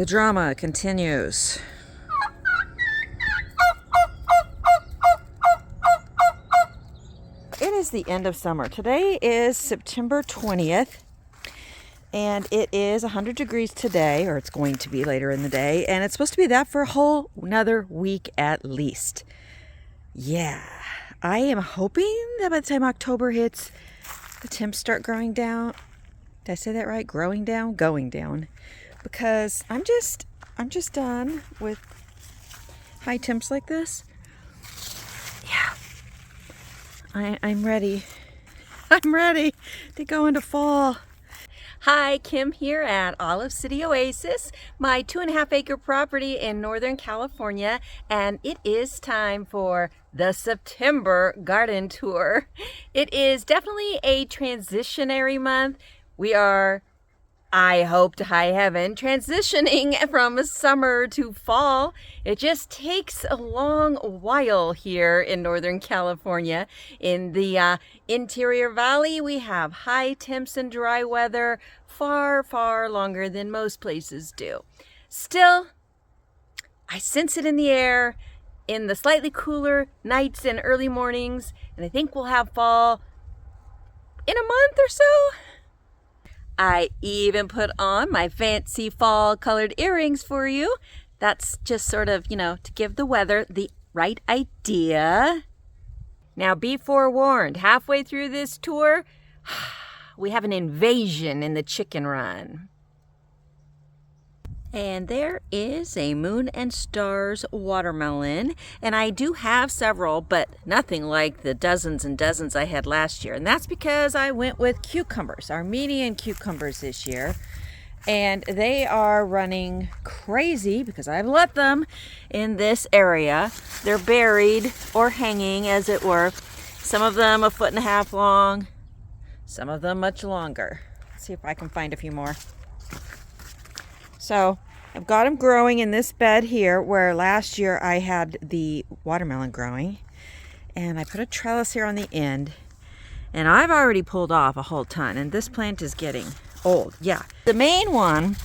The drama continues. It is the end of summer. Today is September 20th, and it is 100 degrees today, or it's going to be later in the day, and it's supposed to be that for a whole another week at least. Yeah, I am hoping that by the time October hits, the temps start growing down. Did I say that right? Growing down? Going down. Because I'm just done with high temps like this. Yeah. I'm ready. I'm ready to go into fall. Hi, Kim here at Olive City Oasis, my 2.5 acre property in Northern California, and it is time for the September garden tour. It is definitely a transitionary month. We are, I hope to high heaven, transitioning from summer to fall. It just takes a long while here in Northern California. In the interior valley, we have high temps and dry weather far, far longer than most places do. Still, I sense it in the air, in the slightly cooler nights and early mornings, and I think we'll have fall in a month or so. I even put on my fancy fall colored earrings for you. That's just sort of, to give the weather the right idea. Now be forewarned, halfway through this tour, we have an invasion in the chicken run. And there is a Moon and Stars watermelon, and I do have several, but nothing like the dozens and dozens I had last year. And that's because I went with cucumbers, Armenian cucumbers this year, and they are running crazy because I've let them in this area. They're buried or hanging, as it were. Some of them 1.5 feet long, some of them much longer. Let's see if I can find a few more. So I've got them growing in this bed here where last year I had the watermelon growing, and I put a trellis here on the end, and I've already pulled off a whole ton, and this plant is getting old. Yeah, the main one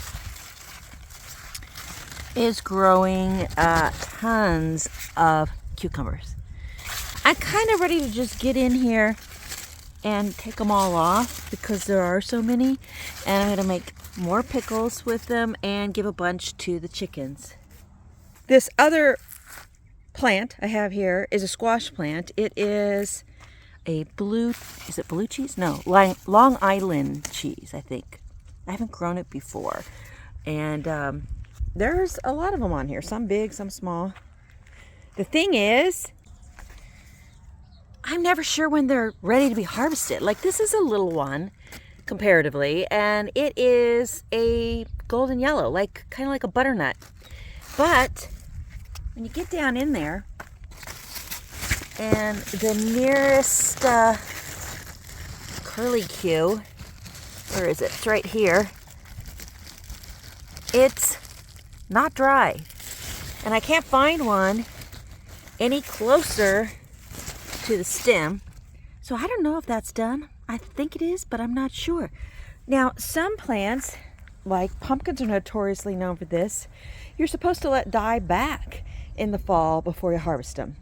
is growing tons of cucumbers. I'm kind of ready to just get in here and take them all off because there are so many, and I'm going to make more pickles with them and give a bunch to the chickens. This other plant I have here is a squash plant. It is a blue cheese? No, Long Island cheese, I think. I haven't grown it before. And there's a lot of them on here. Some big, some small. The thing is, I'm never sure when they're ready to be harvested. Like, this is a little one comparatively, and it is a golden yellow, kind of like a butternut. But when you get down in there, and the nearest curlicue, where is it? It's right here. It's not dry, and I can't find one any closer to the stem, so I don't know if that's done. I think it is, but I'm not sure. Now, some plants, like pumpkins, are notoriously known for this. You're supposed to let die back in the fall before you harvest them.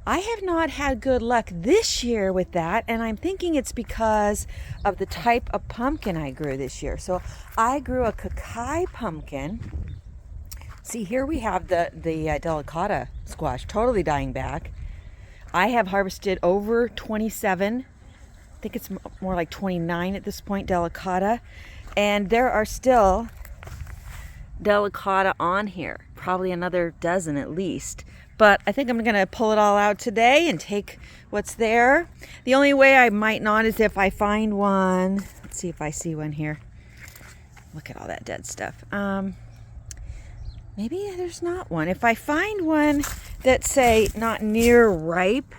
I have not had good luck this year with that, and I'm thinking it's because of the type of pumpkin I grew this year. So I grew a Cucs pumpkin. See, here we have the delicata squash totally dying back. I have harvested over 27. I think it's more like 29 at this point, delicata. And there are still delicata on here, probably another dozen at least. But I think I'm going to pull it all out today and take what's there. The only way I might not is if I find one. Let's see if I see one here. Look at all that dead stuff. Maybe there's not one. If I find one that's, say, not near ripe,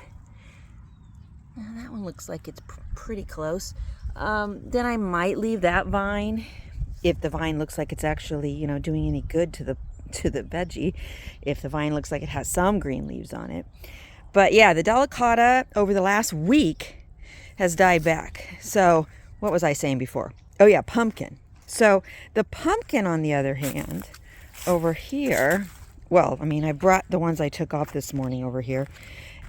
that one looks like it's pretty close, then I might leave that vine. If the vine looks like it's actually, doing any good to the veggie, if the vine looks like it has some green leaves on it. But yeah, the delicata over the last week has died back. So what was I saying before? Oh yeah, pumpkin. So the pumpkin, on the other hand, over here, well, I mean, I brought the ones I took off this morning over here,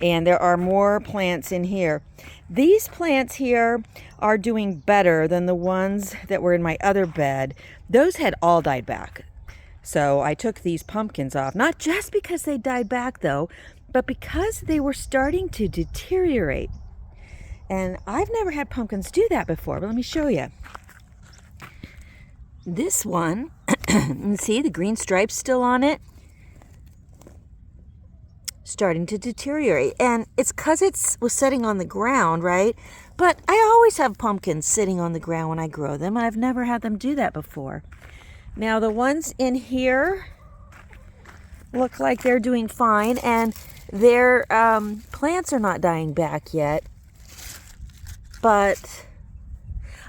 and there are more plants in here. These plants here are doing better than the ones that were in my other bed. Those had all died back. So I took these pumpkins off, not just because they died back though, but because they were starting to deteriorate. And I've never had pumpkins do that before, but let me show you. This one, see the green stripes still on it? Starting to deteriorate. And it's because it was sitting on the ground, right? But I always have pumpkins sitting on the ground when I grow them, and I've never had them do that before. Now the ones in here look like they're doing fine, and their plants are not dying back yet. But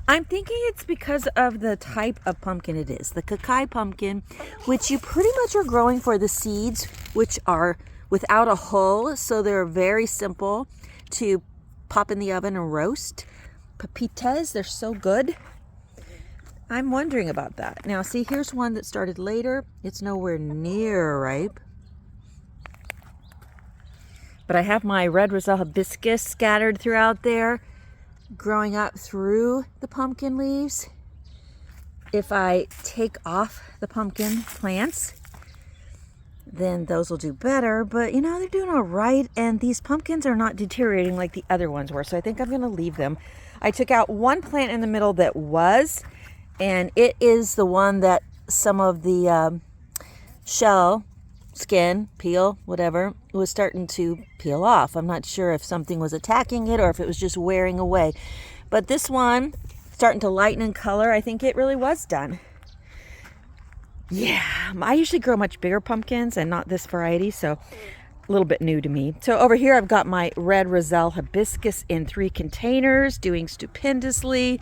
I'm thinking it's because of the type of pumpkin it is. The Cucs pumpkin, which you pretty much are growing for the seeds, which are without a hull, so they're very simple to pop in the oven and roast. Pepitas, they're so good. I'm wondering about that. Now see, here's one that started later. It's nowhere near ripe. But I have my Red Roselle Hibiscus scattered throughout there, growing up through the pumpkin leaves. If I take off the pumpkin plants, then those will do better. But you know, they're doing all right, and these pumpkins are not deteriorating like the other ones were, so I think I'm going to leave them. I took out one plant in the middle that was, and it is the one that some of the shell, skin, peel, whatever, was starting to peel off. I'm not sure if something was attacking it or if it was just wearing away. But this one, starting to lighten in color, I think it really was done. Yeah, I usually grow much bigger pumpkins and not this variety, so a little bit new to me. So over here I've got my Red Roselle Hibiscus in 3 containers, doing stupendously.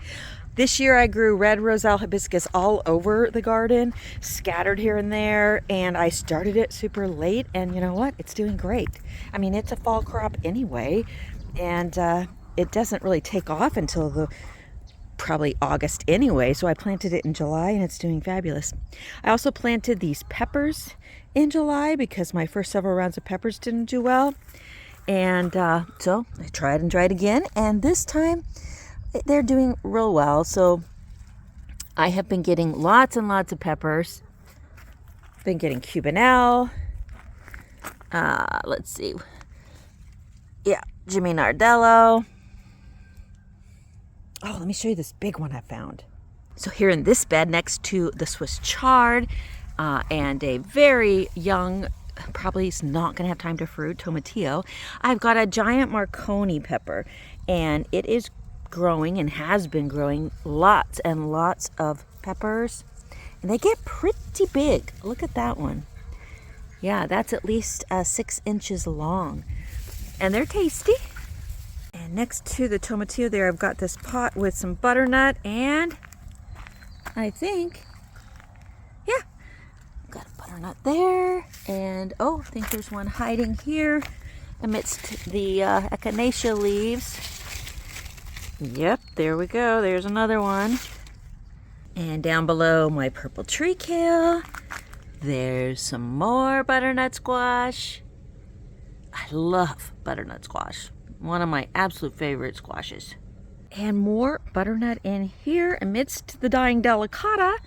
This year I grew Red Roselle Hibiscus all over the garden, scattered here and there, and I started it super late, and you know what? It's doing great. I mean, it's a fall crop anyway, and it doesn't really take off until probably August anyway, so I planted it in July, and it's doing fabulous. I also planted these peppers in July because my first several rounds of peppers didn't do well, and so I tried and tried again, and this time they're doing real well. So I have been getting lots and lots of peppers. Been getting Cubanelle. Let's see. Yeah, Jimmy Nardello. Oh, let me show you this big one I found. So here in this bed next to the Swiss chard and a very young, probably is not going to have time to fruit, Tomatillo, I've got a giant Marconi pepper, and it is growing and has been growing lots and lots of peppers, and they get pretty big. Look at that one. Yeah, that's at least 6 inches long, and they're tasty. And next to the tomatillo there, I've got this pot with some butternut, and I think, yeah, got a butternut there, and oh, I think there's one hiding here amidst the echinacea leaves. Yep, there we go. There's another one. And down below my purple tree kale, there's some more butternut squash. I love butternut squash. One of my absolute favorite squashes. And more butternut in here amidst the dying delicata.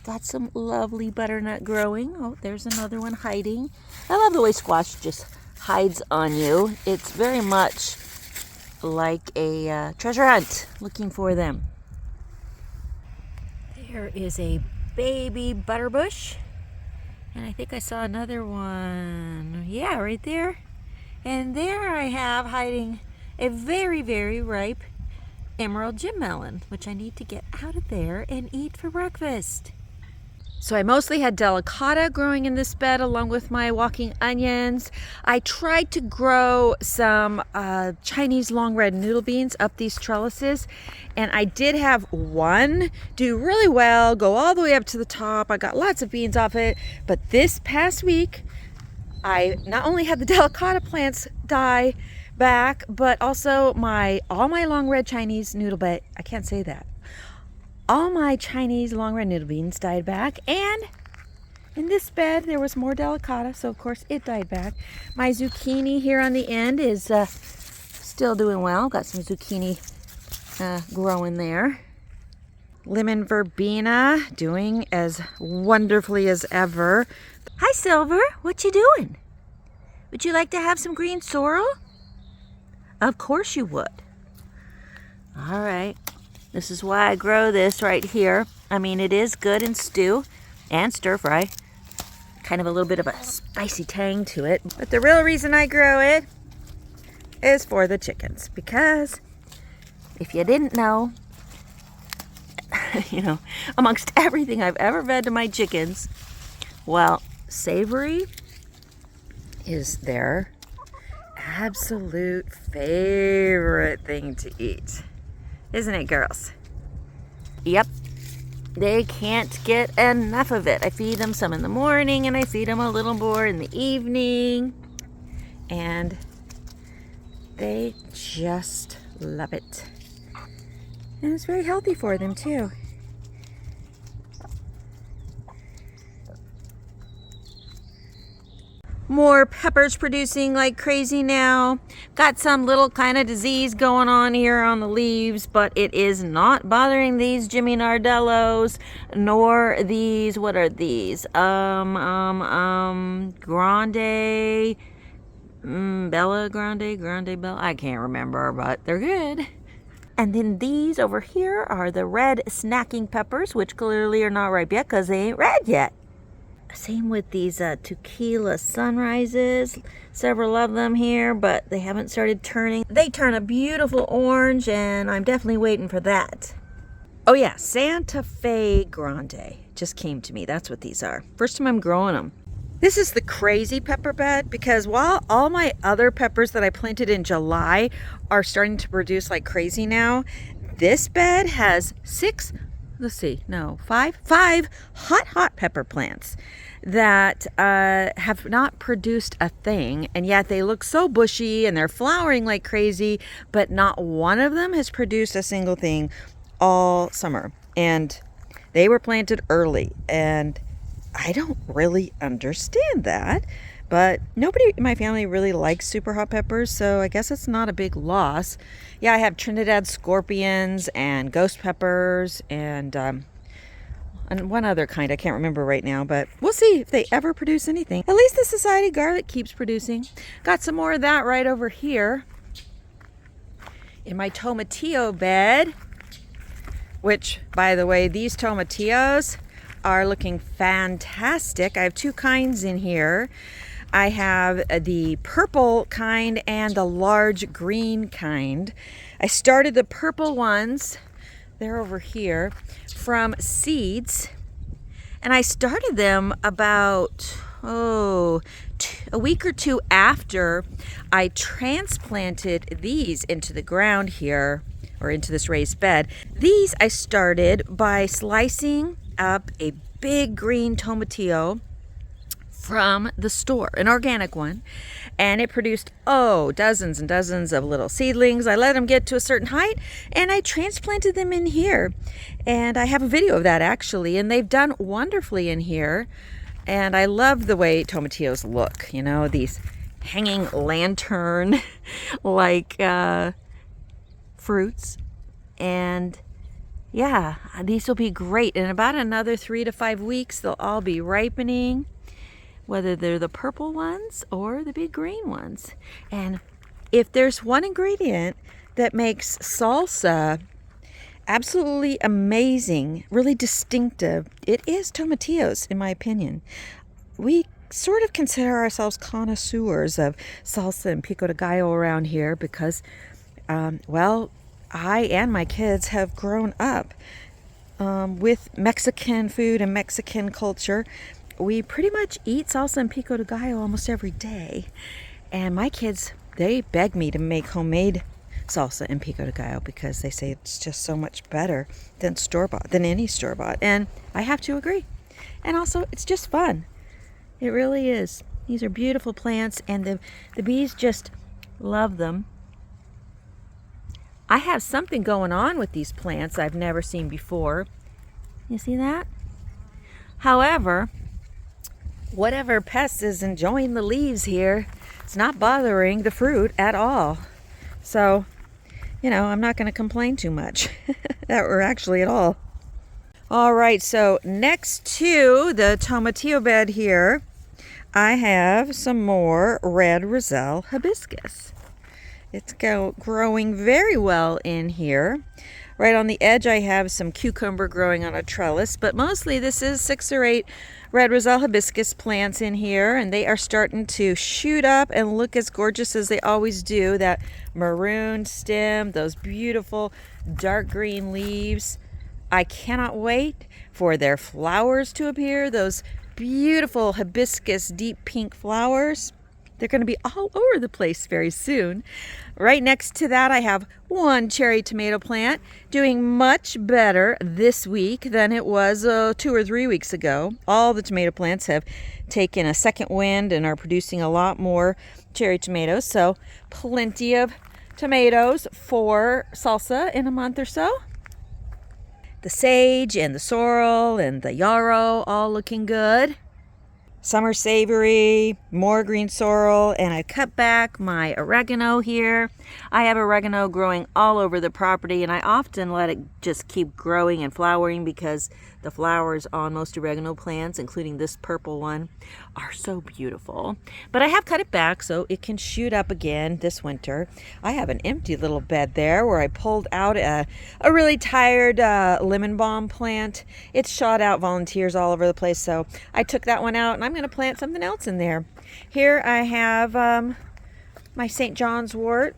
Got some lovely butternut growing. Oh, there's another one hiding. I love the way squash just hides on you. It's very much like a treasure hunt, looking for them. There is a baby butterbush, and I think I saw another one. Yeah, right there. And there I have hiding a very, very ripe emerald gem melon, which I need to get out of there and eat for breakfast. So I mostly had delicata growing in this bed along with my walking onions. I tried to grow some Chinese long red noodle beans up these trellises, and I did have one do really well, go all the way up to the top. I got lots of beans off it, but this past week I not only had the delicata plants die back, but also all my long red Chinese noodle beans, I can't say that. All my Chinese long red noodle beans died back, and In this bed, there was more delicata, so of course it died back. My zucchini here on the end is still doing well. Got some zucchini growing there. Lemon verbena doing as wonderfully as ever. Hi, Silver. What you doing? Would you like to have some green sorrel? Of course you would. All right. This is why I grow this right here. I mean, it is good in stew and stir fry. Kind of a little bit of a spicy tang to it. But the real reason I grow it is for the chickens. Because if you didn't know, you know, amongst everything I've ever fed to my chickens, well, savory is their absolute favorite thing to eat. Isn't it, girls? Yep. They can't get enough of it. I feed them some in the morning and I feed them a little more in the evening. And they just love it. And it's very healthy for them too. More peppers producing like crazy now. Got some little kind of disease going on here on the leaves, but it is not bothering these Jimmy Nardellos, nor these, what are these? Grande, Bella, Grande Bella. I can't remember, but they're good. And then these over here are the red snacking peppers, which clearly are not ripe yet because they ain't red yet. Same with these tequila sunrises. Several of them here, but they haven't started turning. They turn a beautiful orange, and I'm definitely waiting for that. Oh yeah, Santa Fe Grande just came to me. That's what these are. First time I'm growing them. This is the crazy pepper bed because while all my other peppers that I planted in July are starting to produce like crazy now, this bed has five hot pepper plants that have not produced a thing, and yet they look so bushy and they're flowering like crazy, but not one of them has produced a single thing all summer. And they were planted early, and I don't really understand that, but nobody in my family really likes super hot peppers, so I guess it's not a big loss. Yeah, I have Trinidad scorpions and ghost peppers and one other kind I can't remember right now, but we'll see if they ever produce anything. At least the Society garlic keeps producing. Got some more of that right over here in my tomatillo bed, which, by the way, these tomatillos are looking fantastic. I have two kinds in here. I have the purple kind and the large green kind. I started the purple ones, they're over here, from seeds, and I started them about a week or two after I transplanted these into the ground here, or into this raised bed. These I started by slicing up a big green tomatillo from the store, an organic one, and it produced dozens and dozens of little seedlings. I let them get to a certain height and I transplanted them in here, and I have a video of that actually, and they've done wonderfully in here. And I love the way tomatillos look, you know, these hanging lantern like fruits. And yeah, these will be great. In about another 3 to 5 weeks they'll all be ripening, whether they're the purple ones or the big green ones. And if there's one ingredient that makes salsa absolutely amazing, really distinctive, it is tomatillos, in my opinion. We sort of consider ourselves connoisseurs of salsa and pico de gallo around here because, well, I and my kids have grown up with Mexican food and Mexican culture. We pretty much eat salsa and pico de gallo almost every day. And my kids, they beg me to make homemade salsa and pico de gallo because they say it's just so much better than store-bought, than any store-bought. And I have to agree. And also, it's just fun. It really is. These are beautiful plants, and the bees just love them. I have something going on with these plants I've never seen before. You see that? However, whatever pest is enjoying the leaves here, it's not bothering the fruit at all. So, you know, I'm not going to complain too much, or actually at all. All right, so next to the tomatillo bed here, I have some more Red Roselle Hibiscus. It's growing very well in here. Right on the edge, I have some cucumber growing on a trellis, but mostly this is 6 or 8 Red Roselle Hibiscus plants in here, and they are starting to shoot up and look as gorgeous as they always do. That maroon stem, those beautiful dark green leaves. I cannot wait for their flowers to appear, those beautiful hibiscus deep pink flowers. They're going to be all over the place very soon. Right next to that, I have one cherry tomato plant doing much better this week than it was 2 or 3 weeks ago. All the tomato plants have taken a second wind and are producing a lot more cherry tomatoes. So plenty of tomatoes for salsa in a month or so. The sage and the sorrel and the yarrow all looking good. Summer savory, more green sorrel, and I cut back my oregano here. I have oregano growing all over the property, and I often let it just keep growing and flowering because the flowers on most oregano plants, including this purple one, are so beautiful. But I have cut it back so it can shoot up again this winter. I have an empty little bed there where I pulled out a really tired lemon balm plant. It's shot out volunteers all over the place, so I took that one out, and I'm going to plant something else in there. Here I have my St. John's wort.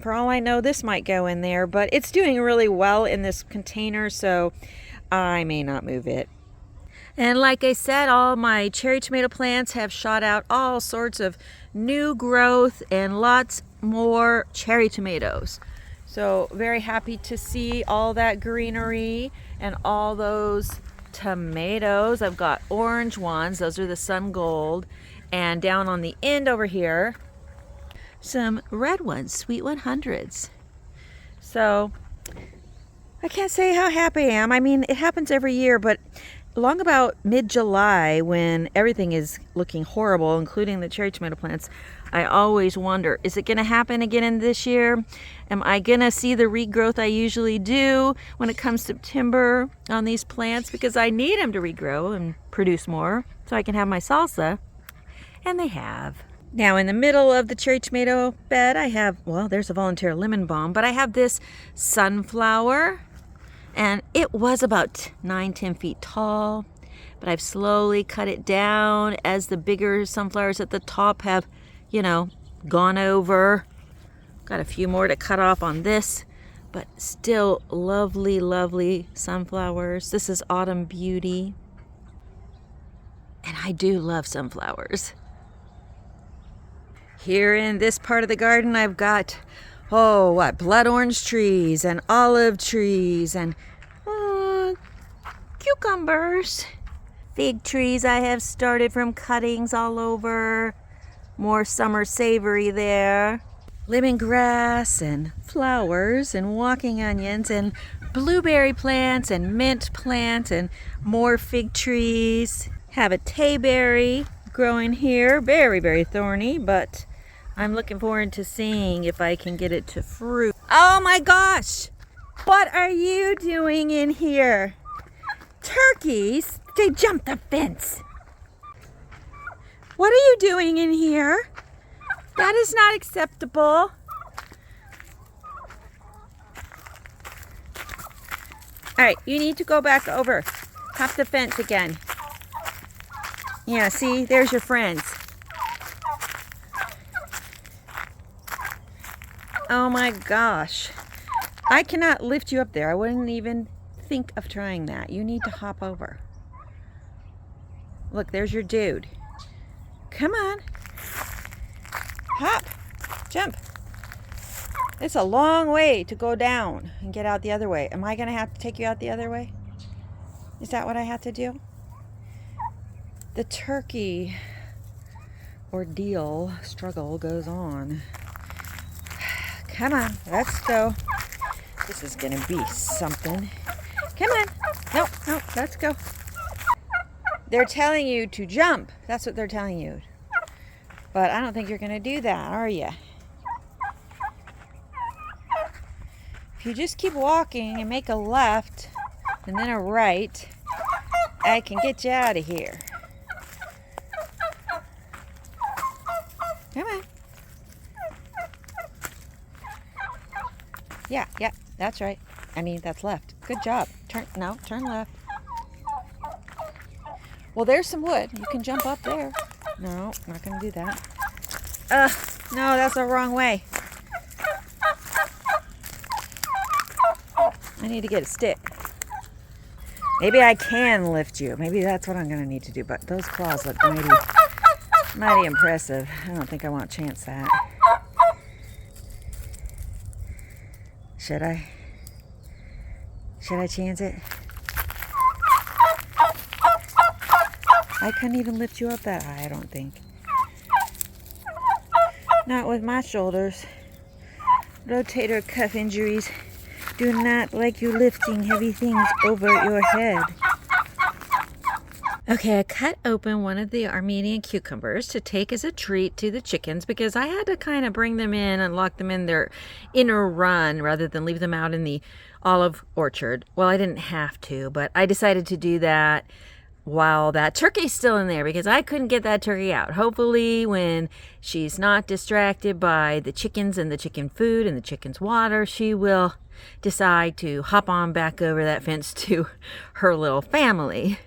For all I know, this might go in there, but it's doing really well in this container, so I may not move it. And like I said, all my cherry tomato plants have shot out all sorts of new growth and lots more cherry tomatoes. So very happy to see all that greenery and all those tomatoes. I've got orange ones, those are the sun gold, and down on the end over here, some red ones, sweet 100s. So I can't say how happy I am. I mean, it happens every year, but along about mid-July, when everything is looking horrible, including the cherry tomato plants, I always wonder, is it going to happen again in this year? Am I going to see the regrowth I usually do when it comes September on these plants? Because I need them to regrow and produce more so I can have my salsa. And they have. Now in the middle of the cherry tomato bed, I have, well, there's a volunteer lemon balm, but I have this sunflower. And it was about 9-10 feet tall, but I've slowly cut it down as the bigger sunflowers at the top have, you know, gone over. Got a few more to cut off on this, but still lovely, lovely sunflowers. This is Autumn Beauty. And I do love sunflowers. Here in this part of the garden, I've got blood orange trees and olive trees and cucumbers. Fig trees I have started from cuttings all over. More summer savory there. Lemongrass and flowers and walking onions and blueberry plants and mint plants and more fig trees. Have a tayberry growing here. Very, very thorny, but I'm looking forward to seeing if I can get it to fruit. Oh my gosh! What are you doing in here? Turkeys? They jumped the fence. What are you doing in here? That is not acceptable. All right, you need to go back over. Hop the fence again. Yeah, see, there's your friends. Oh my gosh. I cannot lift you up there. I wouldn't even think of trying that. You need to hop over. Look, there's your dude. Come on. Hop. Jump. It's a long way to go down and get out the other way. Am I going to have to take you out the other way? Is that what I have to do? The turkey ordeal struggle goes on. Come on, let's go. This is gonna be something. Come on. No, let's go. They're telling you to jump. That's what they're telling you. But I don't think you're going to do that, are you? If you just keep walking and make a left and then a right, I can get you out of here. Come on. Yeah, that's right. I mean, that's left. Good job. Turn left. Well, there's some wood. You can jump up there. No, not going to do that. No, that's the wrong way. I need to get a stick. Maybe I can lift you. Maybe that's what I'm going to need to do. But those claws look mighty impressive. I don't think I want to chance that. Should I? Should I chance it? I couldn't even lift you up that high, I don't think. Not with my shoulders. Rotator cuff injuries do not like you lifting heavy things over your head. Okay, I cut open one of the Armenian cucumbers to take as a treat to the chickens because I had to kind of bring them in and lock them in their inner run rather than leave them out in the olive orchard. Well, I didn't have to, but I decided to do that while that turkey's still in there because I couldn't get that turkey out. Hopefully when she's not distracted by the chickens and the chicken food and the chicken's water, she will decide to hop on back over that fence to her little family.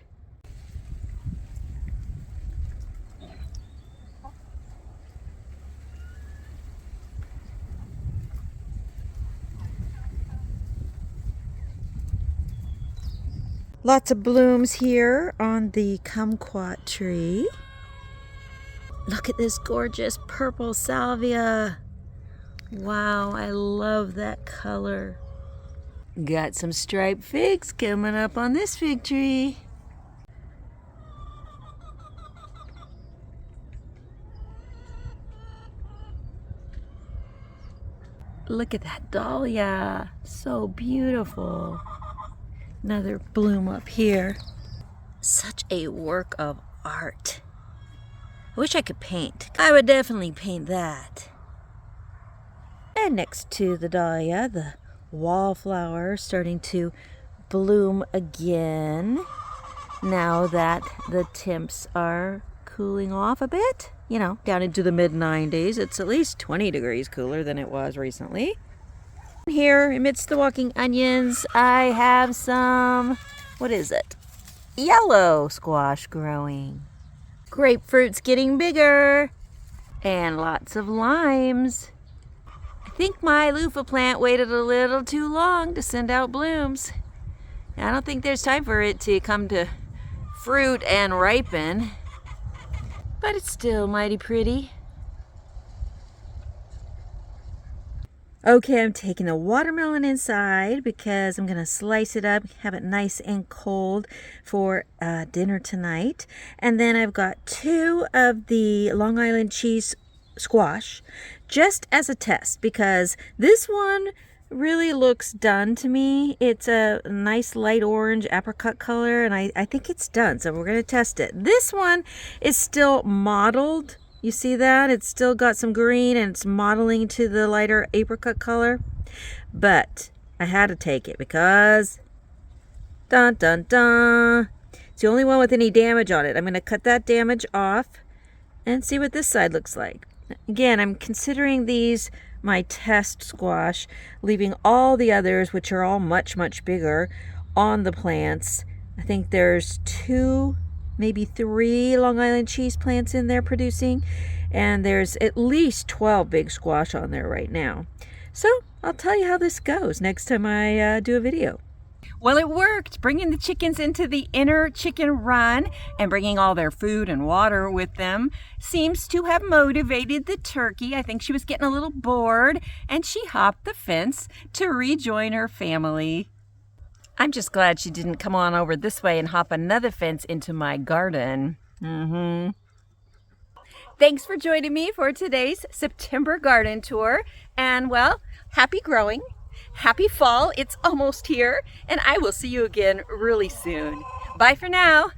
Lots of blooms here on the kumquat tree. Look at this gorgeous purple salvia. Wow, I love that color. Got some striped figs coming up on this fig tree. Look at that dahlia, so beautiful. Another bloom up here. Such a work of art. I wish I could paint. I would definitely paint that. And next to the dahlia, the wallflower starting to bloom again. Now that the temps are cooling off a bit, you know, down into the mid-90s. It's at least 20 degrees cooler than it was recently. Here, amidst the walking onions, I have some, what is it? Yellow squash growing. Grapefruit's getting bigger. And lots of limes. I think my loofah plant waited a little too long to send out blooms. I don't think there's time for it to come to fruit and ripen. But it's still mighty pretty. Okay, I'm taking the watermelon inside because I'm going to slice it up, have it nice and cold for dinner tonight. And then I've got 2 of the Long Island cheese squash just as a test because this one really looks done to me. It's a nice light orange apricot color and I think it's done. So we're going to test it. This one is still mottled. You see that? It's still got some green and it's modeling to the lighter apricot color. But I had to take it because dun dun dun. It's the only one with any damage on it. I'm going to cut that damage off and see what this side looks like. Again, I'm considering these my test squash, leaving all the others, which are all much, much bigger, on the plants. I think there's 2, maybe 3 Long Island cheese plants in there producing, and there's at least 12 big squash on there right now. So I'll tell you how this goes next time I do a video. Well, it worked. Bringing the chickens into the inner chicken run and bringing all their food and water with them seems to have motivated the turkey. I think she was getting a little bored and she hopped the fence to rejoin her family. I'm just glad she didn't come on over this way and hop another fence into my garden. Thanks for joining me for today's September garden tour. And well, happy growing. Happy fall. It's almost here. And I will see you again really soon. Bye for now.